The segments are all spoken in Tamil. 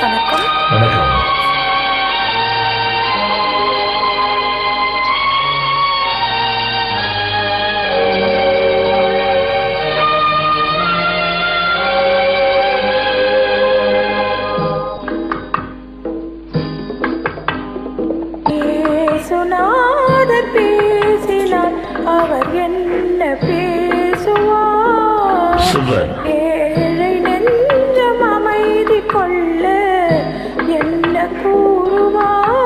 வணக்கம். வணக்கம். இயேசுநாதர் பேசினார், அவர் என்ன பேசுவார்? சூப்பர். ஏழை நெஞ்சம் அமைதி கொள்ள என்ன கூறுவார்?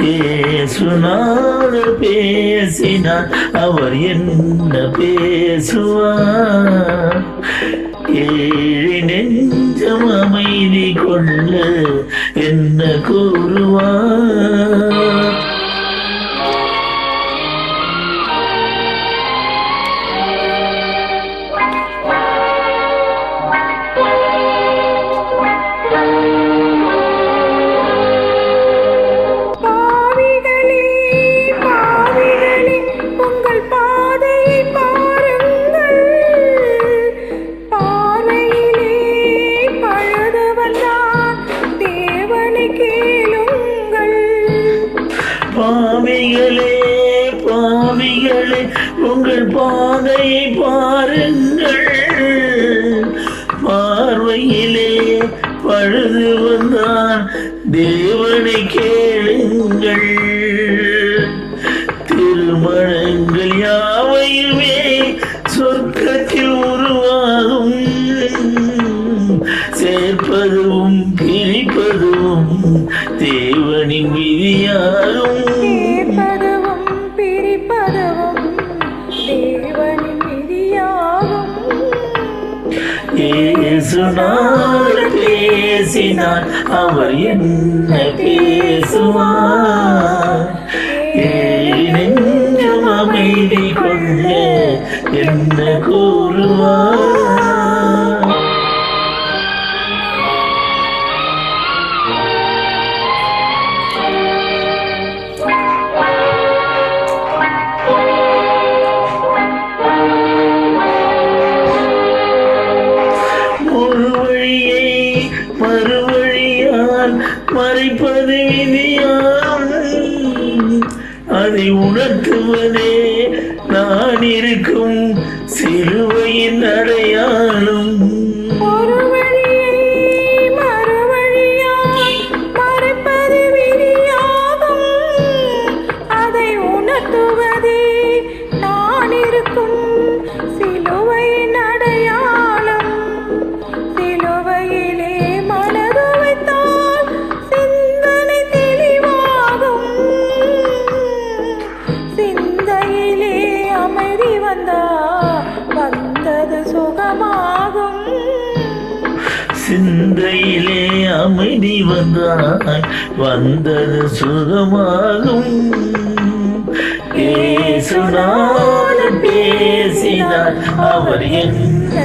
இயேசுநாதர் பேசினார், அவர் என்ன பேசுவார்? ஏழை நெஞ்சம் அமைதி கொள்ள என்ன கூறுவார்? பாவிகளே, பாவிகளே, உங்கள் பாதையை பாருங்கள். பார்வையிலே பழுதவன் நான், தேவனை கேளுங்கள். பாவிகளே, பாவிகளே, உங்கள் பாதையை பாருங்கள். பார்வையிலே பழுது வந்தான், தேவனை கேளுங்கள். திருமணங்கள் யாவையுமே சொர்க்கத்தில் உருவாகும், சேர்ப்பதும் பிரிப்பதும் தேவனின் விதியாகும். கேட்பதுவும் பிரிப்பதுவும் தேவனின் விதியாகும். இயேசுநாதர் பேசினார், அவர் என்ன பேசுவார்? ஏழை நெஞ்சம் அமைதி கொள்ள என்ன கூறுவார்? ஒரு வழியை மறுவழியால் மறைப்பது விதியாம், அதை உணர்த்துவதே நான் இருக்கும் சிலுவையின் அடையாளம். ஒரு வழியை மறுவழியாய் மறைப்பது விதியாகும், அதை உணர்த்துவதே நான் இருக்கும் சிலுவையின் அடையாளம். சிலுவையிலே மனது வைத்தால் சிந்தனை தெளிவாகும், சிந்தையிலே அமைதி வந்தது சுகமாகும். சிந்தையிலே அமைதி வந்தால் வந்தது சுகமாகும். இயேசுநாதர் பேசினார், அவர் என்ன